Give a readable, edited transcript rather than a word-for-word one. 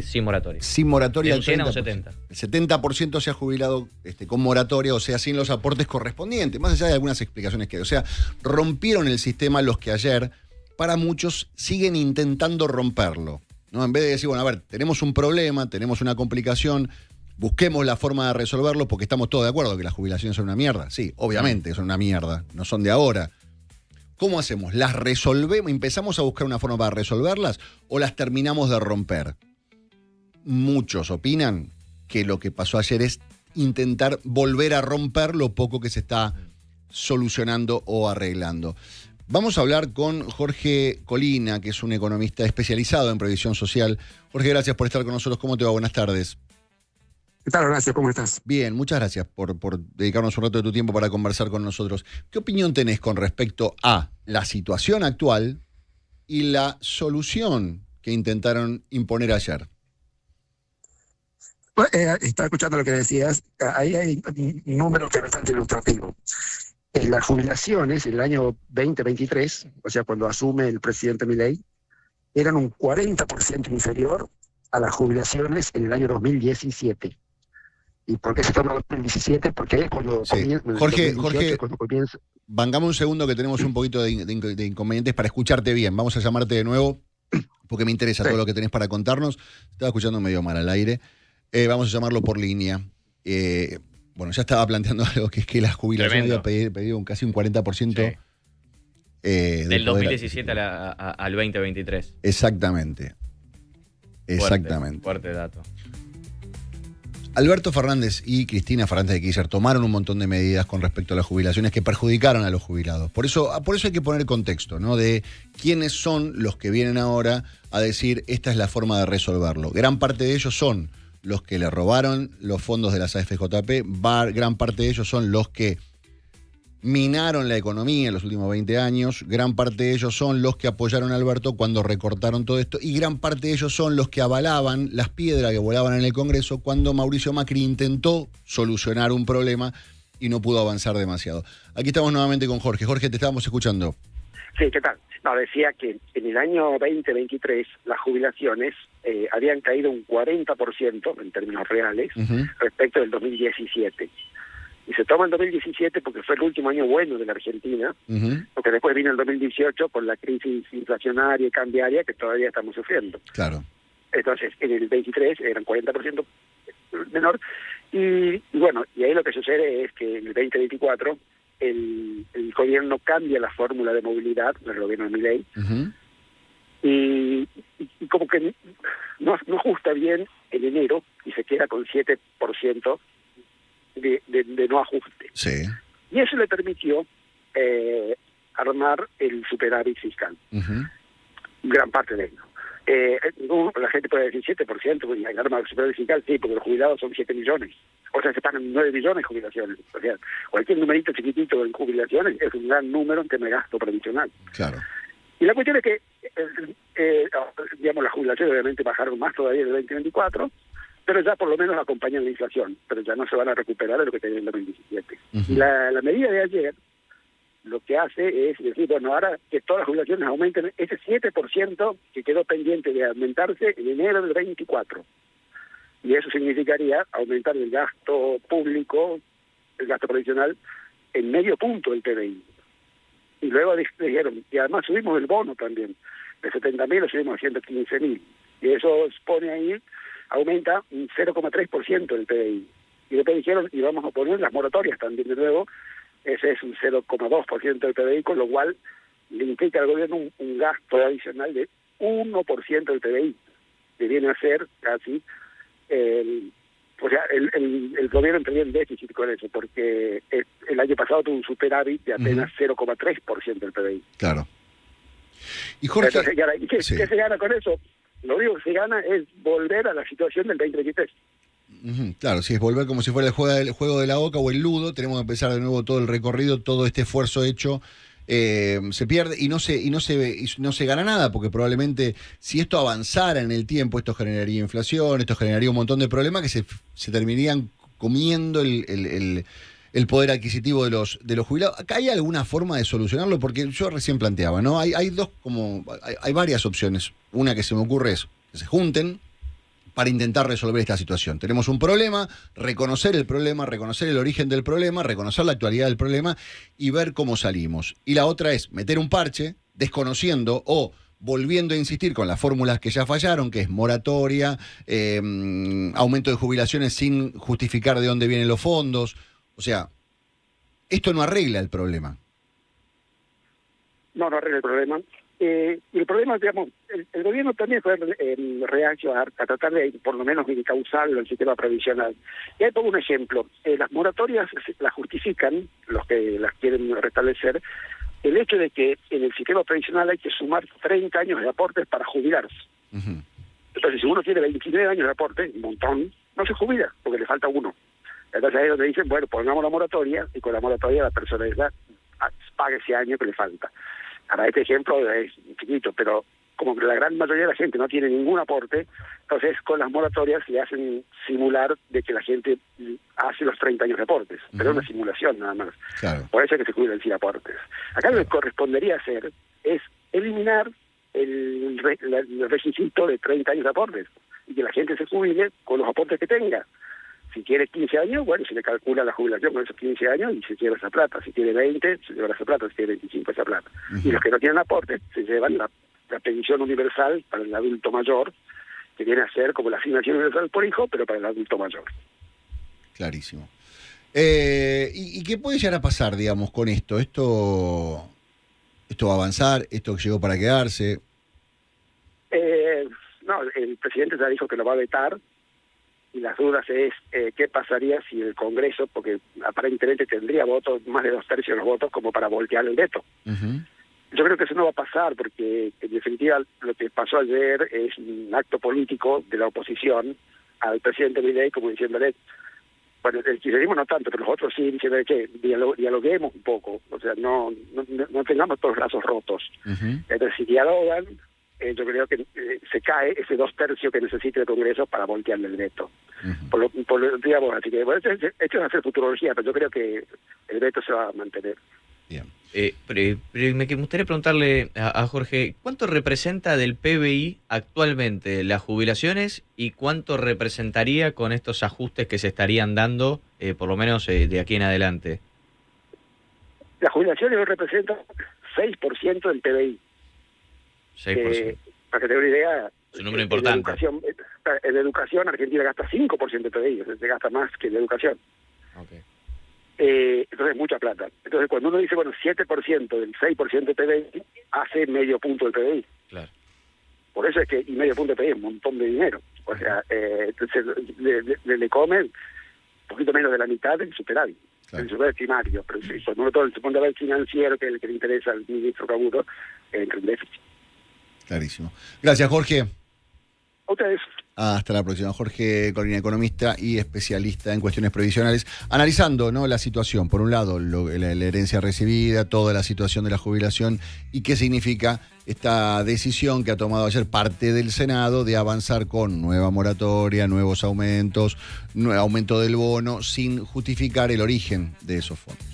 Sin moratoria. Sin moratoria. De un 100 a un 70. El 70% se ha jubilado con moratoria, o sea, sin los aportes correspondientes, más allá de algunas explicaciones que hay. O sea, rompieron el sistema los que ayer, para muchos, siguen intentando romperlo, ¿no? En vez de decir, bueno, a ver, tenemos un problema, tenemos una complicación, busquemos la forma de resolverlo, porque estamos todos de acuerdo que las jubilaciones son una mierda. Sí, obviamente son una mierda, no son de ahora. ¿Cómo hacemos? ¿Las resolvemos? ¿Empezamos a buscar una forma para resolverlas o las terminamos de romper? Muchos opinan que lo que pasó ayer es intentar volver a romper lo poco que se está solucionando o arreglando. Vamos a hablar con Jorge Colina, que es un economista especializado en previsión social. Jorge, gracias por estar con nosotros. ¿Cómo te va? Buenas tardes. ¿Qué tal, Horacio? ¿Cómo estás? Bien, muchas gracias por dedicarnos un rato de tu tiempo para conversar con nosotros. ¿Qué opinión tenés con respecto a la situación actual y la solución que intentaron imponer ayer? Estaba escuchando lo que decías. Ahí hay un número que es bastante ilustrativo. En las jubilaciones, en el año 2023, o sea, cuando asume el presidente Milei, eran un 40% inferior a las jubilaciones en el año 2017. ¿Y por qué se toma 2017? Porque es cuando comienza. Jorge, cuando comienza. Vangamos un segundo que tenemos un poquito de inconvenientes para escucharte bien. Vamos a llamarte de nuevo porque me interesa todo lo que tenés para contarnos. Estaba escuchando medio mal al aire. Vamos a llamarlo por línea. Bueno, ya estaba planteando algo que es que la jubilación había pedido casi un 40%. Sí. Del 2017 al 2023. Exactamente. Fuerte dato. Alberto Fernández y Cristina Fernández de Kirchner tomaron un montón de medidas con respecto a las jubilaciones que perjudicaron a los jubilados. Por eso hay que poner contexto, ¿no? De quiénes son los que vienen ahora a decir esta es la forma de resolverlo. Gran parte de ellos son los que le robaron los fondos de las AFJP, gran parte de ellos son los que minaron la economía en los últimos 20 años, gran parte de ellos son los que apoyaron a Alberto cuando recortaron todo esto y gran parte de ellos son los que avalaban las piedras que volaban en el Congreso cuando Mauricio Macri intentó solucionar un problema y no pudo avanzar demasiado. Aquí estamos nuevamente con Jorge. Jorge, te estábamos escuchando. Sí, ¿qué tal? No, decía que en el año 2023 las jubilaciones habían caído un 40% en términos reales respecto del 2017. Y se toma en 2017 porque fue el último año bueno de la Argentina, porque después vino el 2018 con la crisis inflacionaria y cambiaria que todavía estamos sufriendo. Claro. Entonces, en el 23 eran 40% menor. Y bueno, y ahí lo que sucede es que en el 2024 el gobierno cambia la fórmula de movilidad del gobierno de Milei, y como que no ajusta bien en enero y se queda con 7% de no ajuste. Sí. Y eso le permitió armar el superávit fiscal. Gran parte de ello. La gente puede decir 7%, pues el arma el superávit fiscal, sí, porque los jubilados son 7 millones. O sea, se pagan 9 millones de jubilaciones. O sea, cualquier numerito chiquitito en jubilaciones es un gran número en tema de gasto previsional. Claro. Y la cuestión es que, digamos, las jubilaciones obviamente bajaron más todavía en el 2024, pero ya por lo menos acompañan la inflación, pero ya no se van a recuperar de lo que tenían en el 2017. Y la medida de ayer lo que hace es decir, bueno, ahora que todas las jubilaciones aumenten, ese 7% que quedó pendiente de aumentarse en enero del 24. Y eso significaría aumentar el gasto público, el gasto previsional, en medio punto del PBI. Y luego dijeron, y además subimos el bono también, de 70.000 lo subimos a 115.000. Y eso pone ahí, aumenta un 0,3% del PBI. Y después dijeron, y vamos a poner las moratorias también de nuevo, ese es un 0,2% del PBI, con lo cual le implica al gobierno un gasto adicional de 1% del PBI, que viene a ser casi, o sea, el gobierno entraría en déficit con eso, porque el año pasado tuvo un superávit de apenas 0,3% del PBI. Claro. Y Jorge, entonces, ¿qué se gana con eso? Lo único que se gana es volver a la situación del 2023. Claro, si es volver como si fuera el juego de la oca o el ludo, tenemos que empezar de nuevo todo el recorrido, todo este esfuerzo hecho se pierde y no se gana nada, porque probablemente si esto avanzara en el tiempo, esto generaría inflación, esto generaría un montón de problemas que se terminarían comiendo el poder adquisitivo de los jubilados. ¿Acá hay alguna forma de solucionarlo? Porque yo recién planteaba, ¿no? Hay varias opciones. Una que se me ocurre es que se junten para intentar resolver esta situación. Tenemos un problema, reconocer el origen del problema, reconocer la actualidad del problema y ver cómo salimos. Y la otra es meter un parche, desconociendo o volviendo a insistir con las fórmulas que ya fallaron, que es moratoria, aumento de jubilaciones sin justificar de dónde vienen los fondos. O sea, esto no arregla el problema. No arregla el problema. Y el problema, digamos, el gobierno también fue reacio a tratar de, por lo menos, causarlo en el sistema previsional. Y ahí pongo un ejemplo. Las moratorias las justifican, los que las quieren restablecer, el hecho de que en el sistema previsional hay que sumar 30 años de aportes para jubilarse. Uh-huh. Entonces, si uno tiene 29 años de aporte, un montón, no se jubila, porque le falta uno. Entonces ahí es donde dicen, bueno, pongamos la moratoria, y con la moratoria la persona pague ese año que le falta. Ahora, este ejemplo es chiquito, pero como la gran mayoría de la gente no tiene ningún aporte, entonces con las moratorias le hacen simular de que la gente hace los 30 años de aportes, pero es una simulación nada más. Claro. Por eso es que se jubilan sin aportes. Acá lo que correspondería hacer es eliminar el requisito de 30 años de aportes y que la gente se jubile con los aportes que tenga. Si quiere 15 años, bueno, se le calcula la jubilación con esos 15 años y se lleva esa plata. Si tiene 20, se lleva esa plata. Si tiene 25, esa plata. Uh-huh. Y los que no tienen aporte, se llevan la pensión universal para el adulto mayor, que viene a ser como la asignación universal por hijo, pero para el adulto mayor. Clarísimo. ¿Y qué puede llegar a pasar, digamos, con esto? ¿Esto va a avanzar? ¿Esto llegó para quedarse? No, el presidente ya dijo que lo va a vetar. Y las dudas es qué pasaría si el Congreso, porque aparentemente tendría votos, más de 2/3 de los votos, como para voltear el veto. Uh-huh. Yo creo que eso no va a pasar, porque en definitiva lo que pasó ayer es un acto político de la oposición al presidente Milei, como diciéndole, bueno, el kirchnerismo no tanto, pero los otros sí, diciéndole que dialoguemos un poco, o sea, no tengamos todos los brazos rotos. Uh-huh. Entonces, si dialogan, yo creo que se cae ese 2/3 que necesita el Congreso para voltearle el veto. Uh-huh. Digamos, así que, bueno, esto es hacer futurología, pero yo creo que el veto se va a mantener. Bien. Pero me gustaría preguntarle a Jorge, ¿cuánto representa del PBI actualmente las jubilaciones y cuánto representaría con estos ajustes que se estarían dando, por lo menos de aquí en adelante? Las jubilaciones hoy representan 6% del PBI. 6%. Para que te dé una idea, es un número importante. En educación Argentina gasta 5% del PBI, o sea, se gasta más que en educación. Okay. Entonces es mucha plata. Entonces cuando uno dice, bueno, 7% del 6% del PBI hace medio punto del PBI. Claro. Por eso es que, y medio punto del PBI es un montón de dinero. O sea, entonces le comen un poquito menos de la mitad del superávit. Claro. El superávit primario. Pero sí, cuando uno se pone a ver el financiero, que es el que le interesa al ministro Cabuto, entra en déficit. Clarísimo. Gracias, Jorge. A ustedes. Hasta la próxima. Jorge Colina, economista y especialista en cuestiones previsionales, analizando, ¿no?, la situación. Por un lado, la herencia recibida, toda la situación de la jubilación y qué significa esta decisión que ha tomado ayer parte del Senado de avanzar con nueva moratoria, nuevos aumentos, aumento del bono, sin justificar el origen de esos fondos.